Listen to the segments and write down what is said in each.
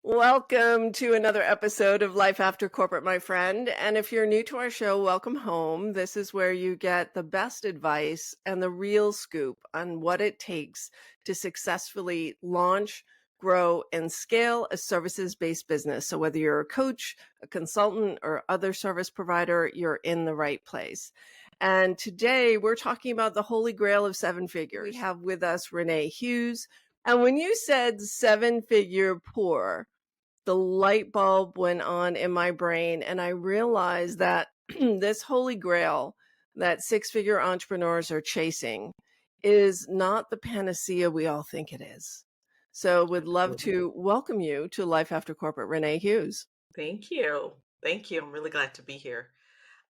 Welcome to another episode of Life After Corporate, my friend. And if you're new to our show, welcome home. This is where you get the best advice and the real scoop on what it takes to successfully launch, grow, and scale a services-based business. So whether you're a coach, a consultant, or other service provider, you're in the right place. And today we're talking about the holy grail of seven figures. We have with us Renee Hughes. And when you said seven-figure poor, the light bulb went on in my brain, and I realized that this holy grail that six-figure entrepreneurs are chasing is not the panacea we all think it is. So would love Absolutely. to welcome you to Life After Corporate, Renee Hughes. Thank you. Thank you. I'm really glad to be here.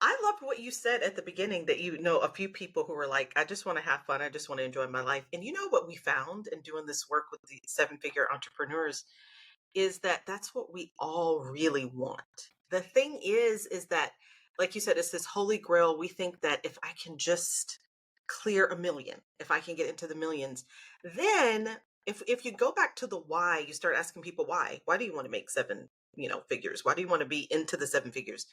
I loved what you said at the beginning that you know a few people who were like, I just want to have fun. I just want to enjoy my life. And you know what we found in doing this work with the seven-figure entrepreneurs is that that's what we all really want. The thing is that, like you said, it's this holy grail. We think that if I can just clear a million, if I can get into the millions, then if you go back to the why, you start asking people why. Why do you want to make figures? Why do you want to be into the seven figures?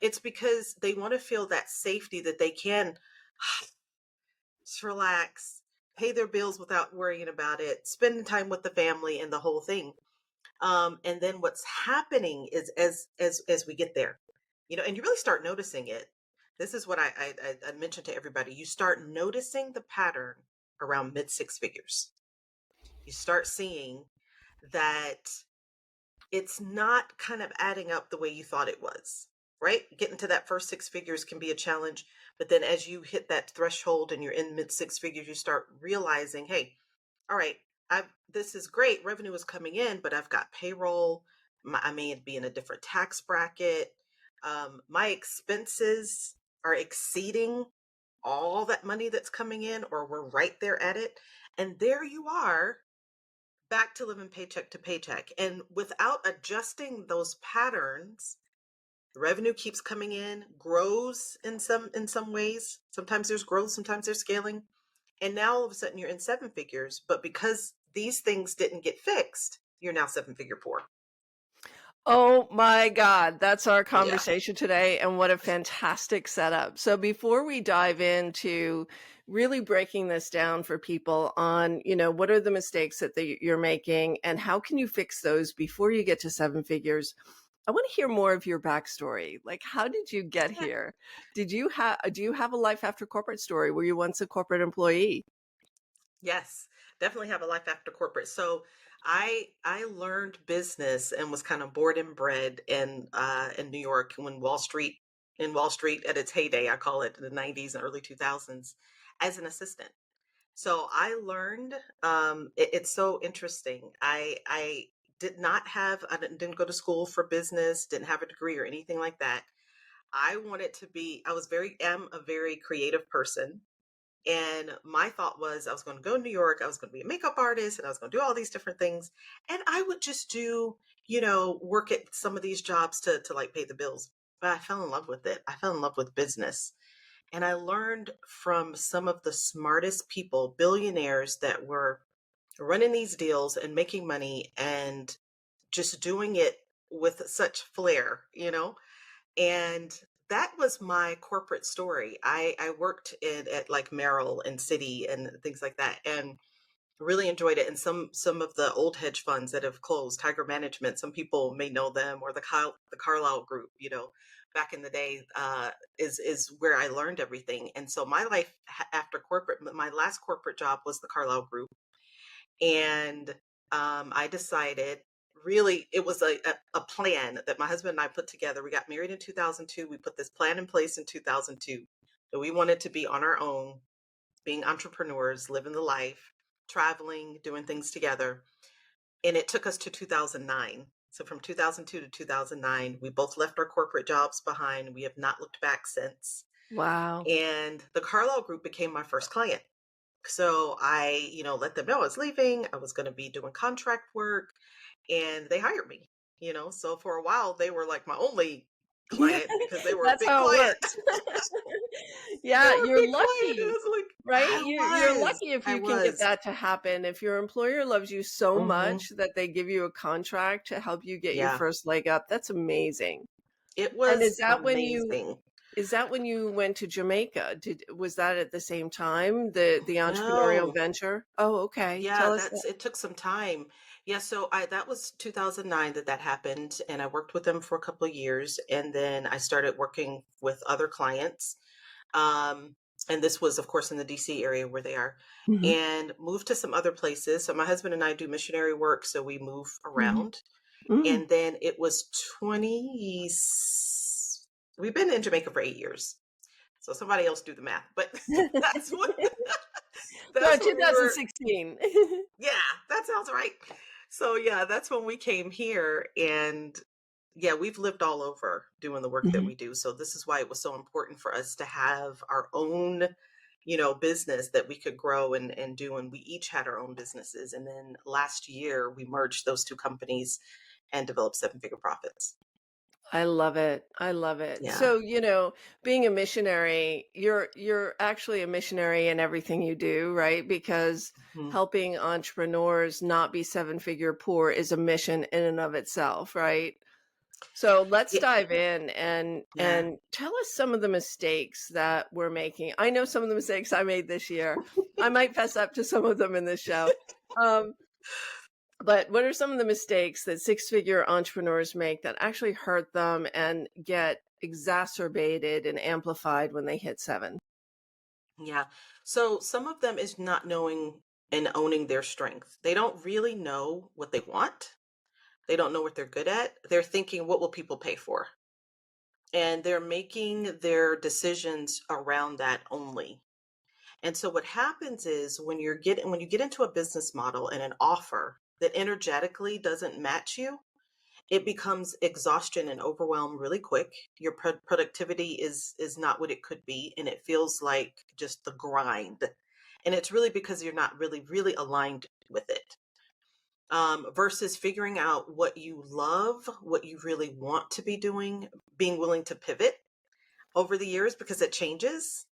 It's because they want to feel that safety that they can just relax, pay their bills without worrying about it, spend time with the family and the whole thing. And then what's happening is as we get there, and you really start noticing it. This is what I mentioned to everybody. You start noticing the pattern around mid six figures. You start seeing that it's not kind of adding up the way you thought it was, right? Getting to that first six figures can be a challenge. But then as you hit that threshold and you're in mid six figures, you start realizing, hey, all right, this is great. Revenue is coming in, but I've got payroll. I may be in a different tax bracket. My expenses are exceeding all that money that's coming in, or we're right there at it. And there you are, back to living paycheck to paycheck. And without adjusting those patterns, the revenue keeps coming in, grows in some ways. Sometimes there's growth, sometimes there's scaling. And now all of a sudden you're in seven figures, but because these things didn't get fixed, you're now seven figure poor. Oh my God, that's our Yeah. conversation today, and what a fantastic setup. So before we dive into really breaking this down for people on, what are the mistakes that you're making and how can you fix those before you get to seven figures, I want to hear more of your backstory. Like, how did you get here? Do you have a life after corporate story? Were you once a corporate employee? Yes, definitely have a life after corporate. So I learned business and was kind of born and bred in New York when Wall Street at its heyday, I call it, in the 90s and early 2000s, as an assistant. So I learned, it's so interesting. I didn't go to school for business, didn't have a degree or anything like that. Am a very creative person. And my thought was I was going to go to New York, I was going to be a makeup artist, and I was going to do all these different things. And I would just do, work at some of these jobs to like pay the bills. But I fell in love with it. I fell in love with business. And I learned from some of the smartest people, billionaires that were running these deals and making money and just doing it with such flair. And that was my corporate story. I worked at like Merrill and Citi and things like that, and really enjoyed it. And some of the old hedge funds that have closed, Tiger Management, some people may know them, or the Carlyle Group. Back in the day, is where I learned everything. And so my life after corporate, my last corporate job was the Carlyle Group, and I decided, really, it was a plan that my husband and I put together. We got married in 2002. We put this plan in place in 2002 that we wanted to be on our own, being entrepreneurs, living the life, traveling, doing things together. And it took us to 2009. So from 2002 to 2009, we both left our corporate jobs behind. We have not looked back since. Wow. And the Carlyle Group became my first client. So I, let them know I was leaving. I was going to be doing contract work, and they hired me. So for a while they were like my only Yeah, client because they were a that's big how it client. works. They Yeah, were a you're big client. And I lucky, was like, right? You're lucky if I you can get was. that to happen. If your employer loves you so Hmm. much that they give you a contract to help you get your Yeah, first leg up, that's amazing. it And was amazing. is that when you went to Jamaica? Was that at the same time, the entrepreneurial No. venture? Oh, okay. Yeah, Tell us that's that. it took some time. Yeah, so I that was 2009 that happened, and I worked with them for a couple of years, and then I started working with other clients. Um, and this was, of course, in the DC area where they are, Mhm, and moved to some other places. So my husband and I do missionary work, so we move mhm, around. mm. And then it was 20, we've been in Jamaica for 8 years. So somebody else do the math, but that's what So that's when we were. 2016. Yeah, that sounds right. So yeah, that's when we came here, and yeah, we've lived all over doing the work that Mhm. we do. So this is why it was so important for us to have our own, business that we could grow and do. And we each had our own businesses. And then last year we merged those two companies and developed seven-figure profits. I love it. I love it. Yeah. So, being a missionary, you're actually a missionary in everything you do, right? Because Mhm. helping entrepreneurs not be seven-figure poor is a mission in and of itself, right? So let's Yeah. dive in and Yeah. tell us some of the mistakes that we're making. I know some of the mistakes I made this year. I might fess up to some of them in this show. Um, but what are some of the mistakes that six-figure entrepreneurs make that actually hurt them and get exacerbated and amplified when they hit seven? Yeah. So some of them is not knowing and owning their strength. They don't really know what they want. They don't know what they're good at. They're thinking, what will people pay for? And they're making their decisions around that only. And so what happens is when you get into a business model and an offer that energetically doesn't match you, it becomes exhaustion and overwhelm really quick. Your productivity is not what it could be, and it feels like just the grind. And it's really because you're not really aligned with it, versus figuring out what you love, what you really want to be doing, being willing to pivot over the years because it changes,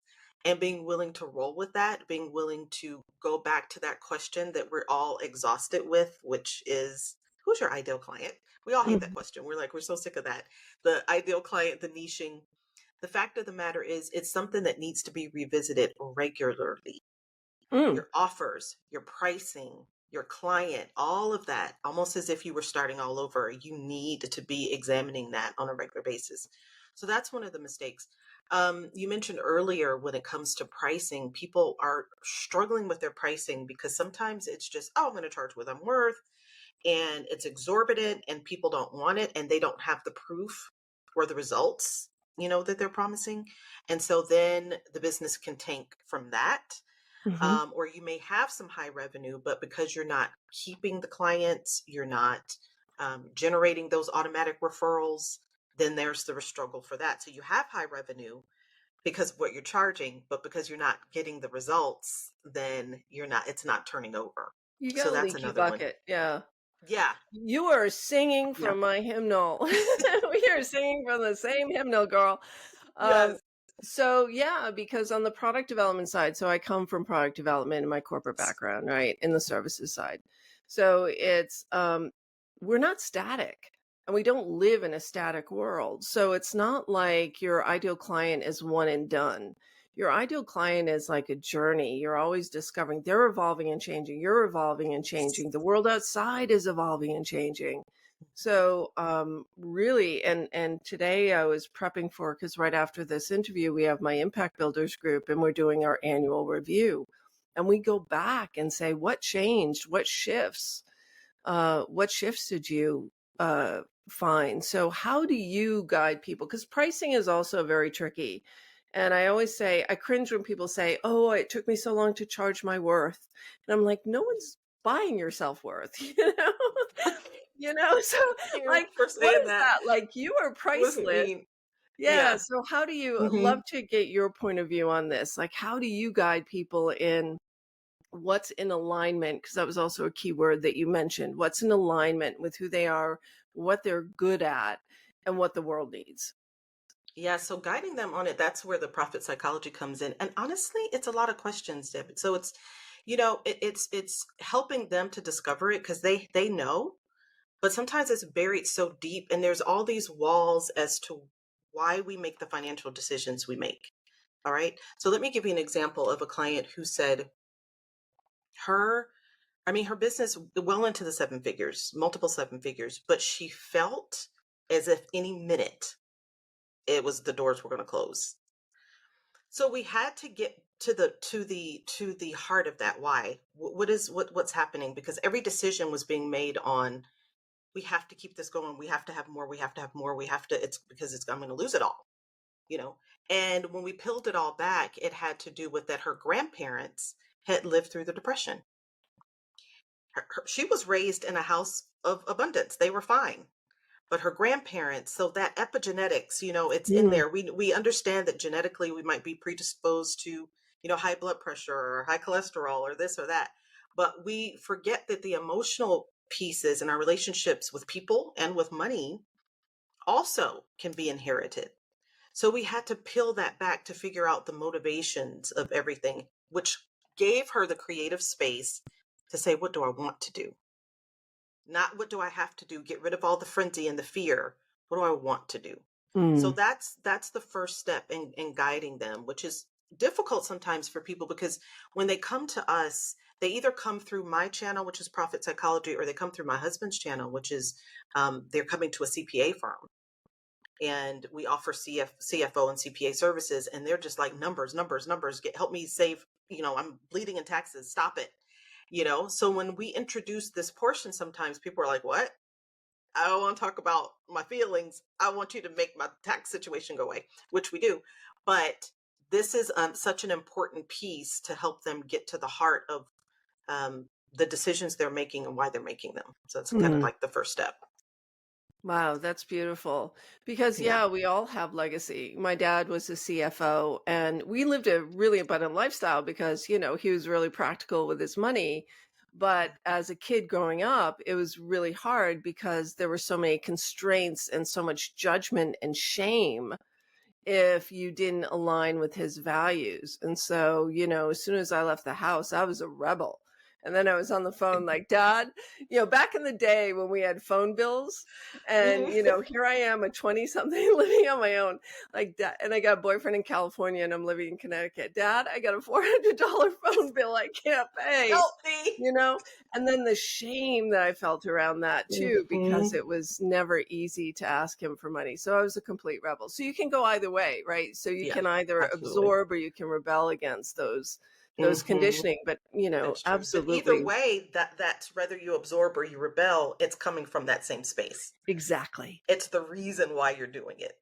and being willing to roll with that, being willing to go back to that question that we're all exhausted with, which is, who's your ideal client? We all hate that Mhm. question. We're like, we're so sick of that. The ideal client, the niching. The fact of the matter is, it's something that needs to be revisited regularly. Mm. Your offers, your pricing, your client, all of that, almost as if you were starting all over. You need to be examining that on a regular basis. So that's one of the mistakes. You mentioned earlier when it comes to pricing, people are struggling with their pricing because sometimes it's just, oh, I'm going to charge what I'm worth, and it's exorbitant and people don't want it and they don't have the proof or the results, that they're promising. And so then the business can tank from that, Mhm. or you may have some high revenue, but because you're not keeping the clients, you're not generating those automatic referrals, then there's the struggle for that. So you have high revenue because of what you're charging, but because you're not getting the results, then it's not turning over. You So got a that's leaky another one. bucket. Yeah. Yeah. You are singing Yeah. from my hymnal. We are singing from the same hymnal, girl. Um, Yes. so yeah, because on the product development side, so I come from product development in my corporate background, right? In the services side. So we're not static and we don't live in a static world. So it's not like your ideal client is one and done. Your ideal client is like a journey. You're always discovering they're evolving and changing. You're evolving and changing. The world outside is evolving and changing. So really, and today I was prepping for, because right after this interview, we have my Impact Builders group and we're doing our annual review. And we go back and say, what changed? What shifts did you find? So how do you guide people? Because pricing is also very tricky. And I always say, I cringe when people say, oh, it took me so long to charge my worth. And I'm like, no one's buying your self-worth, so Thank you like, for what saying is that. that? Like, you are Wasn't priceless. mean. Yeah. Yeah. So how do you Hmm. love to get your point of view on this? Like, how do you guide people in what's in alignment? Because that was also a key word that you mentioned. What's in alignment with who they are, what they're good at, and what the world needs? Yeah, so guiding them on it, that's where the profit psychology comes in. And honestly, it's a lot of questions, Deb. So it's, it's helping them to discover it because they know, but sometimes it's buried so deep and there's all these walls as to why we make the financial decisions we make. All right. So let me give you an example of a client who said her, her business well into the seven figures, multiple seven figures, but she felt as if any minute the doors were going to close. So we had to get to the heart of that why. What's happening, because every decision was being made on, we have to keep this going, we have to have more, we have to have more, we have to, it's because it's I'm going to lose it all, you know. And when we peeled it all back, it had to do with that her grandparents had lived through the depression. She was raised in a house of abundance. They were fine. But her grandparents, so that epigenetics, it's in Mm, there. We understand that genetically we might be predisposed to, high blood pressure or high cholesterol or this or that. But we forget that the emotional pieces in our relationships with people and with money also can be inherited. So we had to peel that back to figure out the motivations of everything, which gave her the creative space to say, what do I want to do? Not what do I have to do? Get rid of all the frenzy and the fear. What do I want to do? So mm, that's the first step in guiding them, which is difficult sometimes for people because when they come to us, they either come through my channel, which is profit psychology, or they come through my husband's channel, which is they're coming to a CPA firm, and we offer CFO and CPA services, and they're just like numbers, numbers, numbers. Help me save. I'm bleeding in taxes. Stop it. So when we introduce this portion, sometimes people are like, what? I don't want to talk about my feelings. I want you to make my tax situation go away, which we do. But this is such an important piece to help them get to the heart of the decisions they're making and why they're making them. So it's kind of mm. like the first step. Wow, that's beautiful. Because, Yeah. yeah, we all have legacy. My dad was a CFO, and we lived a really abundant lifestyle because, he was really practical with his money. But as a kid growing up, it was really hard because there were so many constraints and so much judgment and shame if you didn't align with his values. And so, as soon as I left the house, I was a rebel. And then I was on the phone like, Dad, back in the day when we had phone bills and, Hmm. here I am, a 20 something living on my own, like that. And I got a boyfriend in California and I'm living in Connecticut. Dad, I got a $400 phone bill I can't pay. Help me. You know, and then the shame that I felt around that too, because Hmm. it was never easy to ask him for money. So I was a complete rebel. So you can go either way, right? So you Yeah, can either absolutely. absorb or you can rebel against those Hmm. conditioning. But That's true. But either absolutely, way, that's whether you absorb or you rebel, it's coming from that same space. exactly, It's the reason why you're doing it.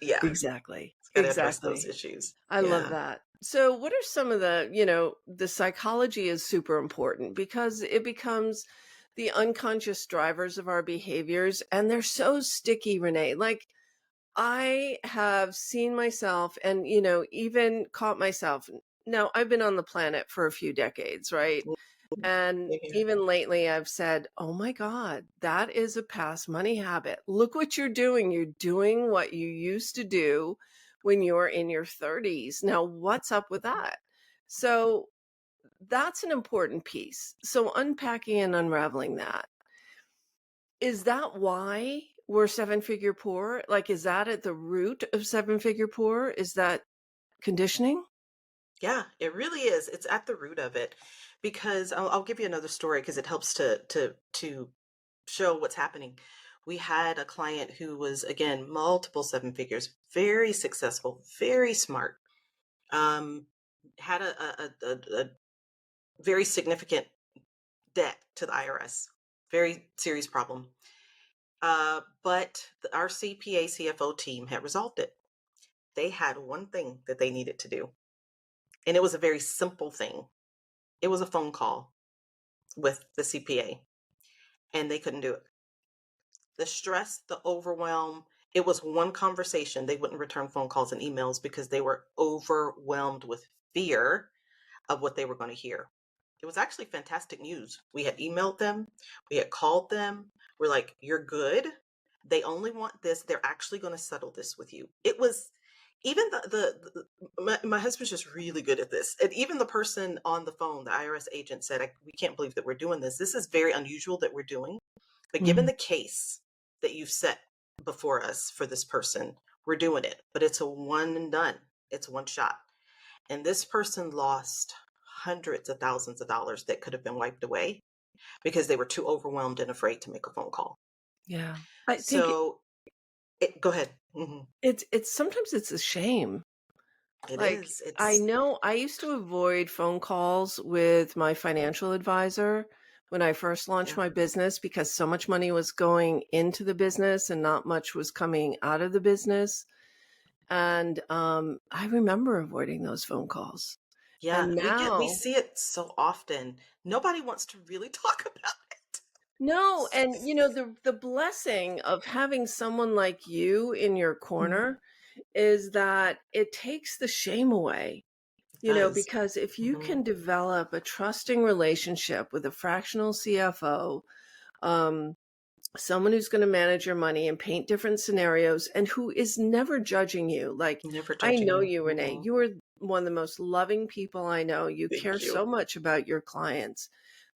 Yeah. exactly, It's got to address those exactly. issues. I love Yeah. that. So, what are some of the psychology is super important because it becomes the unconscious drivers of our behaviors, and they're so sticky, Renee. Like, I have seen myself and, even caught myself. Now, I've been on the planet for a few decades, right? Mhm. And Same here. even lately, I've said, oh my God, that is a past money habit. Look what you're doing. You're doing what you used to do when you were in your 30s. Now, what's up with that? So, that's an important piece. So, unpacking and unraveling that. Is that why we're seven figure poor? Like, is that at the root of seven figure poor? Is that conditioning? Yeah, it really is. It's at the root of it, because I'll give you another story because it helps to show what's happening. We had a client who was, again, multiple seven figures, very successful, very smart. Um, had a very significant debt to the IRS, very serious problem. But our CPA CFO team had resolved it. They had one thing that they needed to do, and it was a very simple thing. It was a phone call with the CPA, and they couldn't do it. The stress, the overwhelm, it was one conversation. They wouldn't return phone calls and emails because they were overwhelmed with fear of what they were going to hear. It was actually fantastic news. We had emailed them, we had called them. We're like, you're good. They only want this. They're actually going to settle this with you. It was even my husband's just really good at this. And even the person on the phone, the IRS agent said, we can't believe that we're doing this. This is very unusual that we're doing. But given Mhm. the case that you've set before us for this person, we're doing it. But it's a one and done. It's one shot. And this person lost hundreds of thousands of dollars that could have been wiped away because they were too overwhelmed and afraid to make a phone call. Yeah. I think So go ahead. it's sometimes it's a shame. It Like, is. I It's know I used to avoid phone calls with my financial advisor when I first launched yeah, my business because so much money was going into the business and not much was coming out of the business. And I remember avoiding those phone calls. yeah. And We now, see it so often. Nobody wants to really talk about it. no, and the blessing of having someone like you in your Mhm. corner is that it takes the shame away. It does. Because if you Hmm. can develop a trusting relationship with a fractional CFO, um, someone who's going to manage your money and paint different scenarios and who is never judging you. Like, Never I judging know you. you, Renee. Hmm. You are one of the most loving people I know. You care Thank you. so much about your clients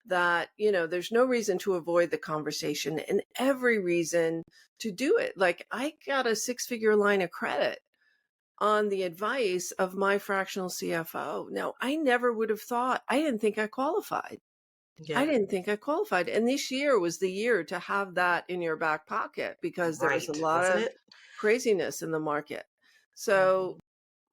that, there's no reason to avoid the conversation and every reason to do it. Like, I got a six-figure line of credit on the advice of my fractional CFO. Now, I never would have thought, I didn't think I qualified. I Yeah. didn't think I qualified. And this year was the year to have that in your back pocket because there was a Right. lot Wasn't of it? craziness in the market. So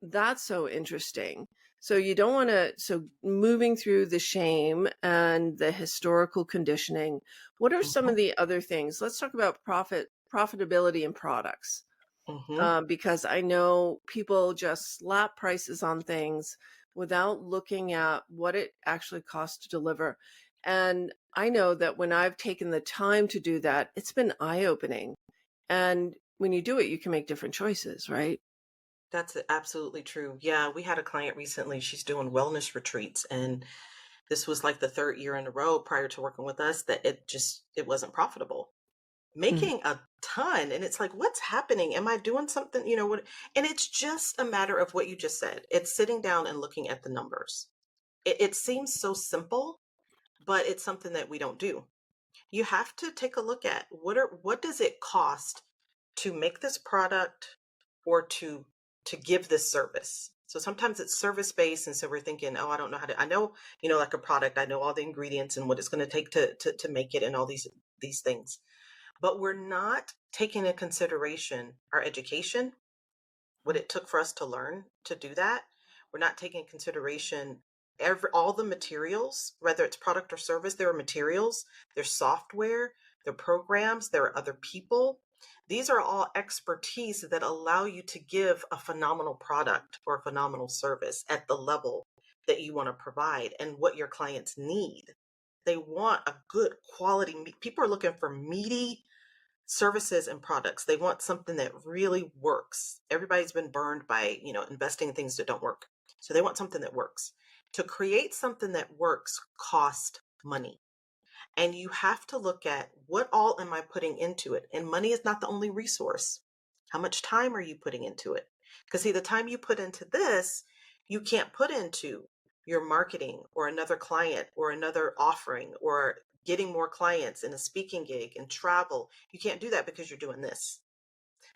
Hmm. that's so interesting. So you don't want to, so moving through the shame and the historical conditioning, what are some of Hmm. the other things? Let's talk about profitability and products, Hmm. because I know people just slap prices on things without looking at what it actually costs to deliver. And I know that when I've taken the time to do that, it's been eye opening. And when you do it, you can make different choices, right? That's absolutely true. Yeah, we had a client recently. She's doing wellness retreats, and this was like the third year in a row prior to working with us that it wasn't profitable. Mm. Making a ton, and it's like, what's happening? Am I doing something? What? And it's just a matter of what you just said. It's sitting down and looking at the numbers. It seems so simple, but it's something that we don't do. You have to take a look at what does it cost to make this product or to give this service. So sometimes it's service based, and so we're thinking, oh, I don't know how to. I know, like a product, I know all the ingredients and what it's going to take to make it, and all these things, but we're not taking into consideration our education, what it took for us to learn to do that. We're not taking into consideration all the materials, whether it's product or service. There are materials, there's software, there are programs, there are other people. These are all expertise that allow you to give a phenomenal product or a phenomenal service at the level that you want to provide and what your clients need. They want a good quality. People are looking for meaty services and products. They want something that really works. Everybody's been burned by, investing in things that don't work. So they want something that works. To create something that works cost money. And you have to look at what all am I putting into it? And money is not the only resource. How much time are you putting into it? Because see, the time you put into this, you can't put into your marketing or another client or another offering or getting more clients in a speaking gig and travel. You can't do that because you're doing this.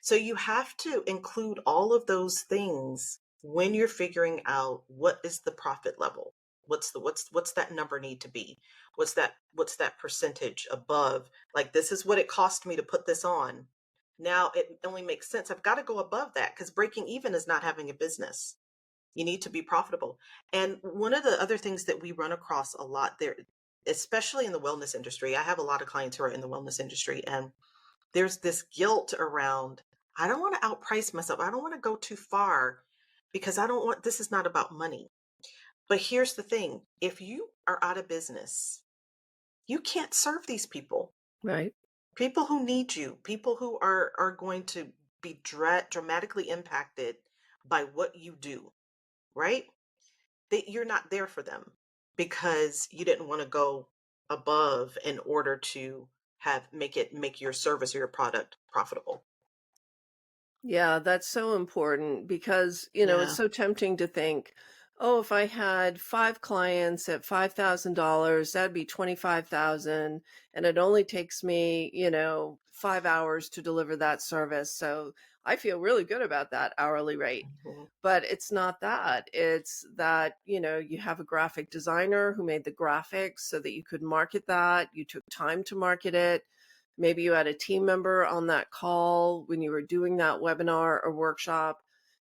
So you have to include all of those things when you're figuring out what is the profit level. What's that number need to be? What's that percentage above? Like, this is what it cost me to put this on. Now it only makes sense. I've got to go above that because breaking even is not having a business. You need to be profitable. And one of the other things that we run across a lot there, especially in the wellness industry, I have a lot of clients who are in the wellness industry, and there's this guilt around, I don't want to outprice myself. I don't want to go too far because I don't want, this is not about money. But here's the thing, if you are out of business, you can't serve these people. Right. People who need you, people who are going to be dramatically impacted by what you do, right? You're not there for them because you didn't want to go above in order to make your service or your product profitable. Yeah, that's so important because, it's Yeah. so tempting to think, oh, if I had 5 clients at $5,000, that'd be 25,000. And it only takes me, 5 hours to deliver that service. So I feel really good about that hourly rate. Mhm. But it's not that. It's that, you have a graphic designer who made the graphics so that you could market that. You took time to market it. Maybe you had a team member on that call when you were doing that webinar or workshop.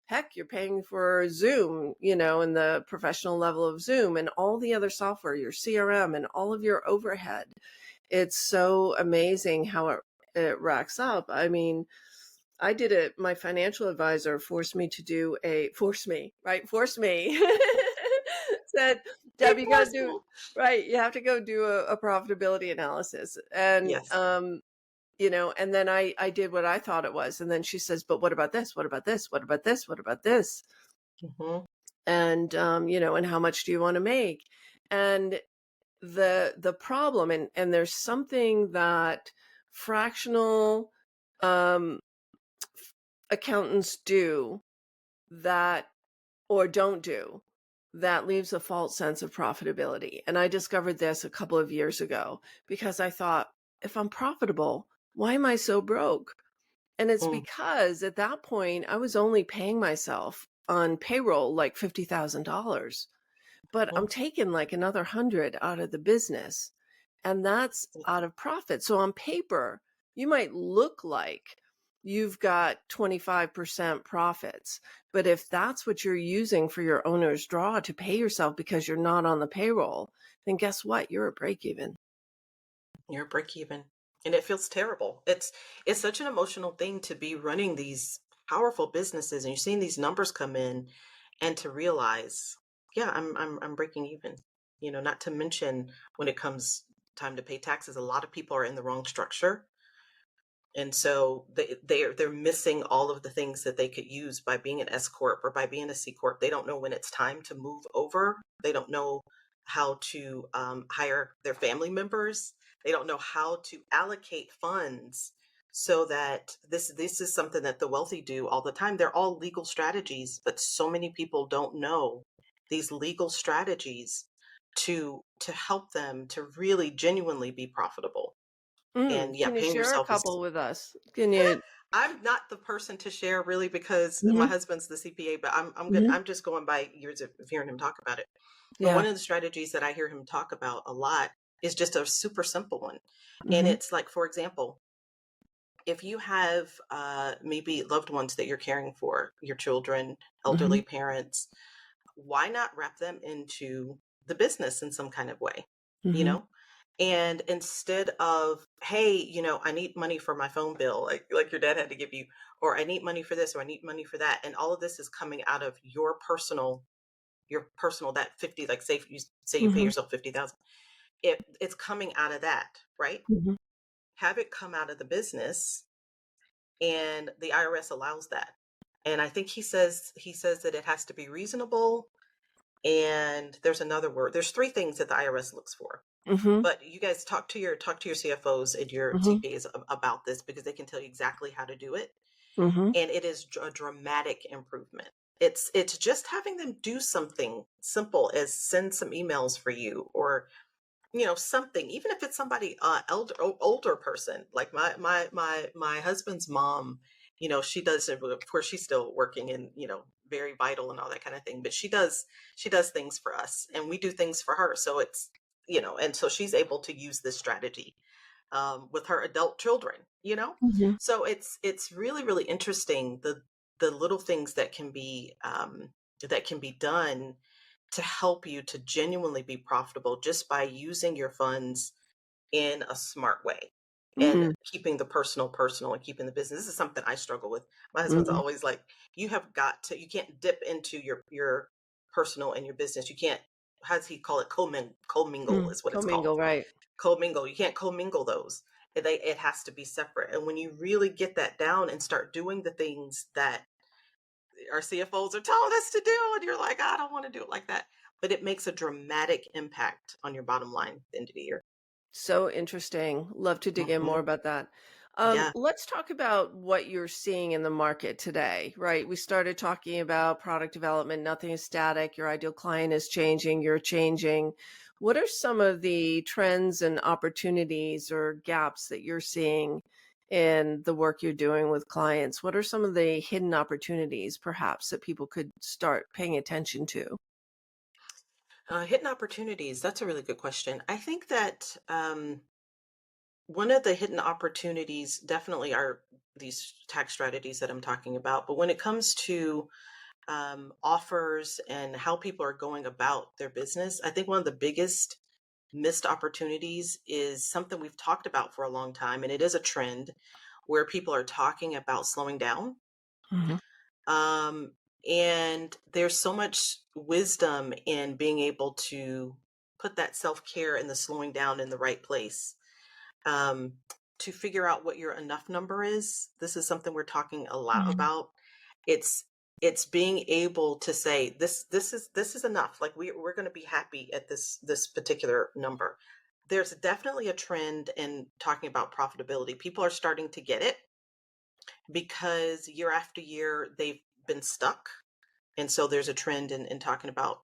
Heck, you're paying for Zoom, and the professional level of Zoom and all the other software, your CRM and all of your overhead. It's so amazing how it racks up. I mean, I did it. My financial advisor forced me, right? Forced me. Said, Be Deb, you got to do, forceful. right. You have to go do a profitability analysis. And, Yes. and then I did what I thought it was. And then she says, but what about this? What about this? What about this? What about this? Hmm. And, and how much do you want to make? And the problem, and there's something that fractional, um, accountants do that or don't do that leaves a false sense of profitability. And I discovered this a couple of years ago because I thought, if I'm profitable, why am I so broke? And it's Mm. because at that point, I was only paying myself on payroll like $50,000, but I'm Mm. taking like another 100 out of the business, and that's out of profit. So on paper, you might look like you've got 25% profits, but if that's what you're using for your owner's draw to pay yourself because you're not on the payroll, then guess what? You're at break even. You're break even. And it feels terrible. It's such an emotional thing to be running these powerful businesses and you're seeing these numbers come in and to realize, yeah, I'm breaking even. Not to mention when it comes time to pay taxes, a lot of people are in the wrong structure. And so they're missing all of the things that they could use by being an S corp or by being a C corp. They don't know when it's time to move over. They don't know how to hire their family members. They don't know how to allocate funds so that this is something that the wealthy do all the time. They're all legal strategies, but so many people don't know these legal strategies to help them to really genuinely be profitable. And yeah, Can you paying share a yourself is couple with us? Can you? I'm not the person to share really because my Mhm, husband's the CPA, but mhm. I'm just going by years of hearing him talk about it. But Yeah. one of the strategies that I hear him talk about a lot is just a super simple one. And Mhm, it's like, for example, if you have maybe loved ones that you're caring for, your children, elderly mhm, parents, why not wrap them into the business in some kind of way? You mhm, know, and instead of, hey, I need money for my phone bill, like your dad had to give you, or I need money for this, or I need money for that, and all of this is coming out of your personal that 50, like say you pay mhm, yourself 50,000. It's coming out of that, right? mhm, Have it come out of the business, and the IRS allows that. And I think he says that it has to be reasonable, and there's another word. There's three things that the IRS looks for. mhm, But you guys talk to your CFOs and your mhm, TPAs about this because they can tell you exactly how to do it, mhm, and it is a dramatic improvement. It's just having them do something simple as send some emails for you, or something, even if it's somebody older person, like my husband's mom. She does it. Of course, she's still working and very vital and all that kind of thing, but she does things for us and we do things for her. So it's and so she's able to use this strategy with her adult children. mhm, So it's really really interesting, the little things that can be done to help you to genuinely be profitable just by using your funds in a smart way and mhm, keeping the personal and keeping the business. This is something I struggle with. My husband's mhm, always like, you can't dip into your personal and your business. You can't, how does he call it? Commingle is what it's called. commingle, right. Commingle. You can't commingle those. It has to be separate. And when you really get that down and start doing the things that our CFOs are telling us to do, and you're like, I don't want to do it like that. But it makes a dramatic impact on your bottom line at the end of the year. So interesting. Love to dig in Hmm. more about that. Yeah. Let's talk about what you're seeing in the market today, right? We started talking about product development. Nothing is static. Your ideal client is changing. You're changing. What are some of the trends and opportunities or gaps that you're seeing in the work you're doing with clients? What are some of the hidden opportunities, perhaps, that people could start paying attention to? Hidden opportunities. That's a really good question. I think that one of the hidden opportunities definitely are these tax strategies that I'm talking about. But when it comes to offers and how people are going about their business, I think one of the biggest missed opportunities is something we've talked about for a long time, and it is a trend where people are talking about slowing down. Hmm. Um, and there's so much wisdom in being able to put that self care and the slowing down in the right place. Um, to figure out what your enough number is. This is something we're talking a lot about. It's it's being able to say this is enough. Like we're going to be happy at this particular number. There's definitely a trend in talking about profitability. People are starting to get it because year after year they've been stuck. And so there's a trend in talking about,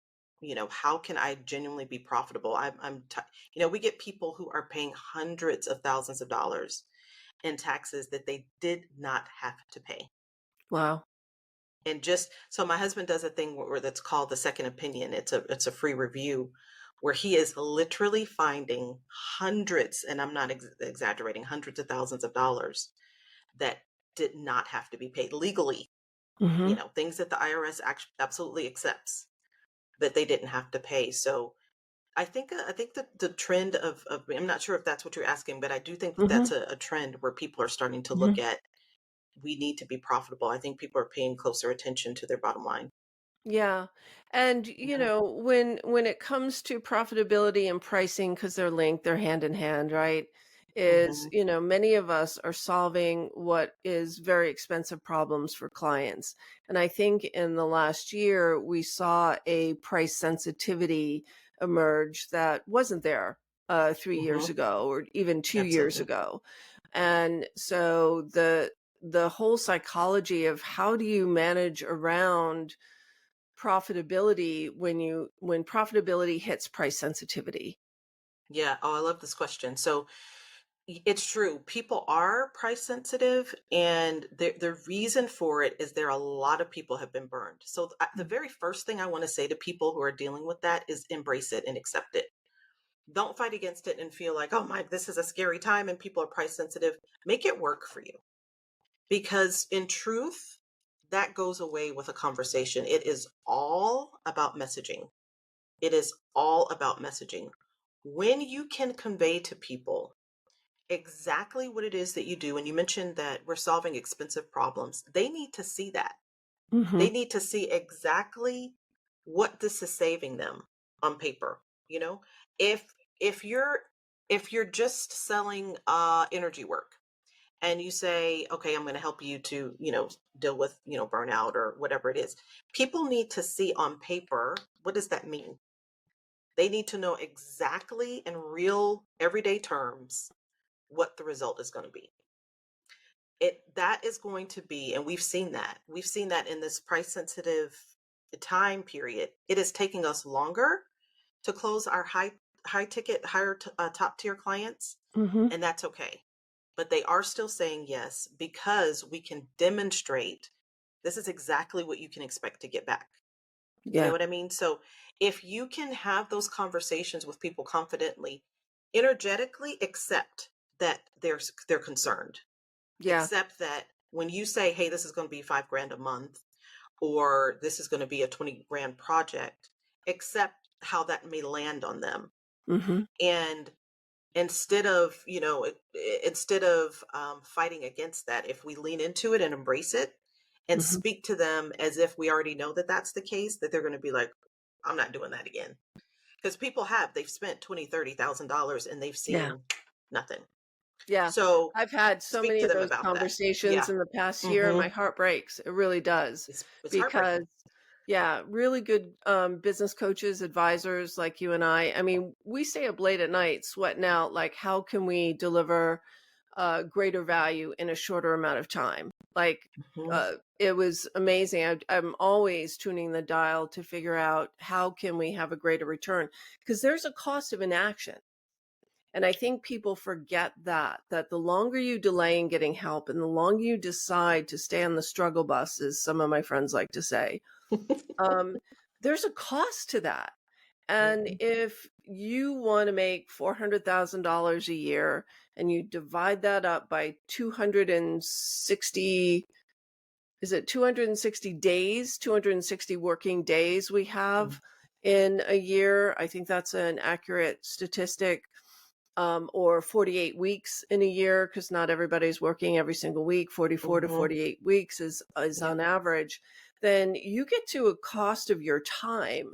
how can I genuinely be profitable? We get people who are paying hundreds of thousands of dollars in taxes that they did not have to pay. Wow. And just so my husband does a thing where that's called the second opinion. It's a free review where he is literally finding hundreds, and I'm not exaggerating, hundreds of thousands of dollars that did not have to be paid legally. Hmm. Things that the IRS absolutely accepts that they didn't have to pay. So I think that the trend of I'm not sure if that's what you're asking, but I do think that that's Hmm. a trend where people are starting to look Hmm. at, we need to be profitable. I think people are paying closer attention to their bottom line. Yeah. And Yeah. when it comes to profitability and pricing, because they're linked, they're hand in hand, right? Is, Hmm. many of us are solving what is very expensive problems for clients. And I think in the last year, we saw a price sensitivity emerge that wasn't there 3 years Hmm. ago or even 2 years Absolutely. ago. And so the whole psychology of how do you manage around profitability when profitability hits price sensitivity. Yeah. Oh, I love this question. So it's true. People are price sensitive, and the reason for it is there are a lot of people have been burned. So the Mm. very first thing I want to say to people who are dealing with that is embrace it and accept it. Don't fight against it and feel like, oh my, this is a scary time and people are price sensitive. Make it work for you. Because in truth, that goes away with a conversation. It is all about messaging. It is all about messaging. When you can convey to people exactly what it is that you do, and you mentioned that we're solving expensive problems, they need to see that. They Mhm. need to see exactly what this is saving them on paper. You know, if if you're if you're just selling energy work and you say, okay, I'm going to help you to, deal with, burnout or whatever it is, people need to see on paper, what does that mean? They need to know exactly in real everyday terms what the result is going to be. That is going to be, and we've seen that in this price sensitive time period. It is taking us longer to close our high ticket, top tier clients, Mhm. and that's okay. But they are still saying yes because we can demonstrate this is exactly what you can expect to get back. You know Yeah. what I mean? So if you can have those conversations with people confidently, energetically accept that they're concerned. Yeah. Accept that when you say, hey, this is going to be 5 grand a month, or this is going to be a 20 grand project, accept how that may land on them. Mhm. And instead of fighting against that, if we lean into it and embrace it and Mhm. speak to them as if we already know that that's the case, that they're going to be like, I'm not doing that again. Because they've spent 20, $30,000 and they've Yeah. seen nothing. Yeah. So I've had so speak many to of them those about that. conversations Yeah. in the past year, and Hmm. my heart breaks. It really does. It's Because heartbreaking. Yeah, really good business coaches, advisors like you and I. I mean, we stay up late at night sweating out like how can we deliver greater value in a shorter amount of time. Like Mhm. it was amazing. I'm always tuning the dial to figure out how can we have a greater return because there's a cost of inaction. And I think people forget that the longer you delay in getting help and the longer you decide to stay on the struggle bus, as some of my friends like to say, um, there's a cost to that. And Mhm. if you want to make $400,000 a year and you divide that up by 260, is it 260 days, 260 working days we Mm. have in a year? I think that's an accurate statistic. Or 48 weeks in a year, because not everybody's working every single week. 44 to Mhm. 48 weeks is Yep. on average. Then you get to a cost of your time.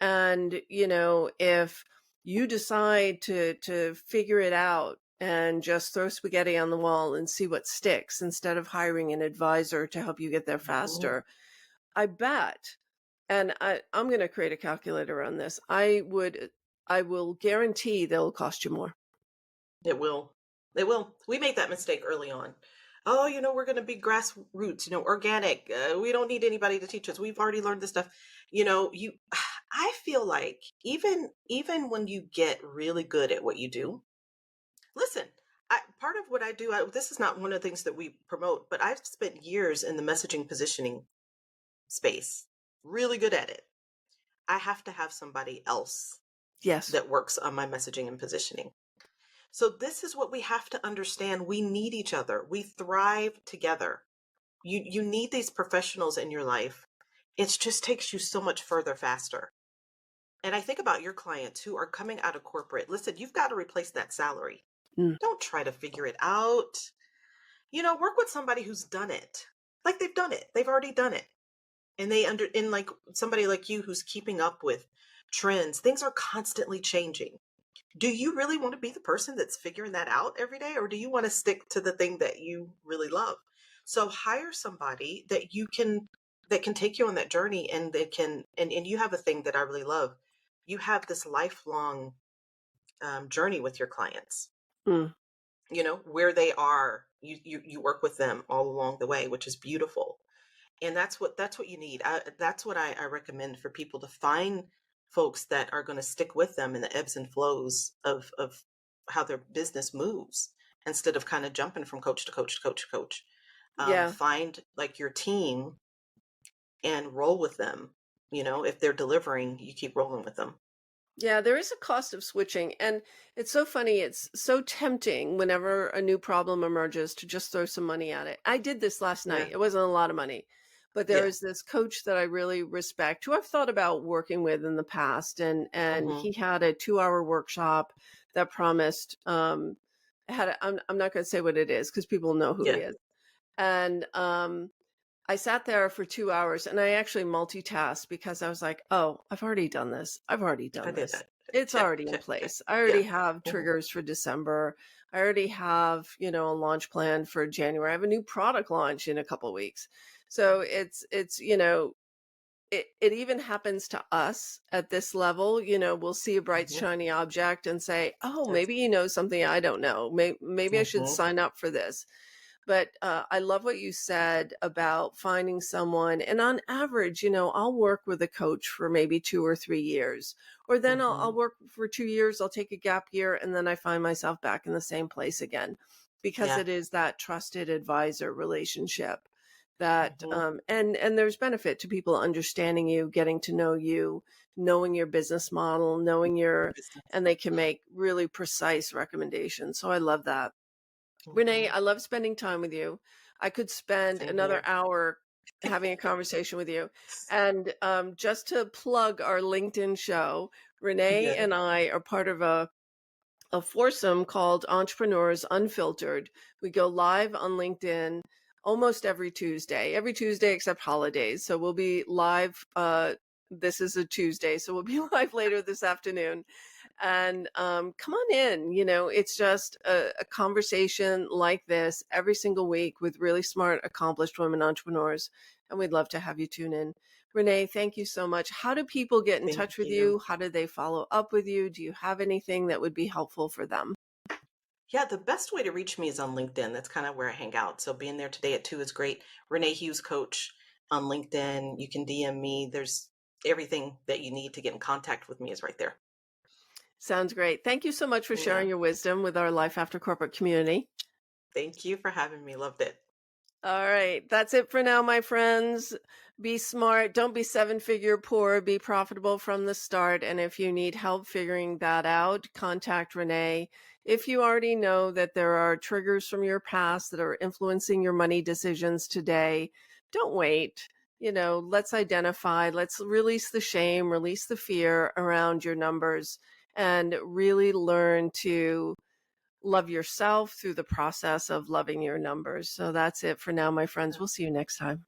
And, if you decide to figure it out and just throw spaghetti on the wall and see what sticks instead of hiring an advisor to help you get there Mhm. faster, I bet, and I'm going to create a calculator on this. I will guarantee they'll cost you more. It will. It will. We made that mistake early on. Oh, we're going to be grassroots, organic. We don't need anybody to teach us. We've already learned this stuff. You I feel like even when you get really good at what you do, listen, part of what I do, this is not one of the things that we promote, but I've spent years in the messaging positioning space, really good at it. I have to have somebody else Yes. that works on my messaging and positioning. So this is what we have to understand. We need each other. We thrive together. You need these professionals in your life. It just takes you so much further faster. And I think about your clients who are coming out of corporate. Listen, you've got to replace that salary. Mm. Don't try to figure it out. Work with somebody who's done it. Like they've done it. They've already done it. And in like somebody like you who's keeping up with trends. Things are constantly changing. Do you really want to be the person that's figuring that out every day, or do you want to stick to the thing that you really love? So hire somebody that can take you on that journey, and they can and you have a thing that I really love. You have this lifelong journey with your clients. Mm. Where they are, you work with them all along the way, which is beautiful. And that's what you need. That's what I recommend for people to find folks that are going to stick with them in the ebbs and flows of how their business moves, instead of kind of jumping from coach to coach to coach to coach. Yeah. Find like your team and roll with them. If they're delivering, you keep rolling with them. Yeah, there is a cost of switching. And it's so funny. It's so tempting whenever a new problem emerges to just throw some money at it. I did this last Yeah, night. It wasn't a lot of money, but there yeah. is this coach that I really respect who I've thought about working with in the past. And Hmm. he had a 2-hour workshop that promised, I'm not going to say what it is because people know who he Yeah, is. And, I sat there for 2 hours and I actually multitasked because I was like, "Oh, I've already done this. I've already I done did this. that. It's Check, already in check, check. place. I Yeah. already have Hmm. triggers for December. I already have, a launch plan for January. I have a new product launch in a couple weeks." So it even happens to us at this level. We'll see a bright Hmm. shiny object and say, "Oh, That's. maybe he knows something I don't know. Maybe I should Hmm. sign up for this." But I love what you said about finding someone. And on average, I'll work with a coach for maybe 2 or 3 years, or then I'll Hmm. work for 2 years. I'll take a gap year, and then I find myself back in the same place again, because Yeah. it is that trusted advisor relationship that, Hmm. and there's benefit to people understanding you, getting to know you, knowing your business model, Business. and they can make really precise recommendations. So I love that. Renee, Hmm. I love spending time with you. I could spend Same another here. hour having a conversation with you. And just to plug our LinkedIn show, Renee Yeah. and I are part of a foursome called Entrepreneurs Unfiltered. We go live on LinkedIn almost every Tuesday except holidays. So we'll be live. This is a Tuesday, so we'll be live later this afternoon. And come on in. It's just a conversation like this every single week with really smart, accomplished women entrepreneurs. And we'd love to have you tune in. Renee, thank you so much. How do people get in Thank touch with you. you? How do they follow up with you? Do you have anything that would be helpful for them? Yeah, the best way to reach me is on LinkedIn. That's kind of where I hang out. So being there today at 2 is great. Renee Hughes Coach on LinkedIn. You can DM me. There's everything that you need to get in contact with me is right there. Sounds great. Thank you so much for Yeah. sharing your wisdom with our Life After Corporate community. Thank you for having me. Loved it. All right. That's it for now, my friends. Be smart. Don't be seven-figure poor. Be profitable from the start. And if you need help figuring that out, contact Renee. If you already know that there are triggers from your past that are influencing your money decisions today, don't wait. Let's identify, let's release the shame, release the fear around your numbers, and really learn to love yourself through the process of loving your numbers. So that's it for now, my friends. We'll see you next time.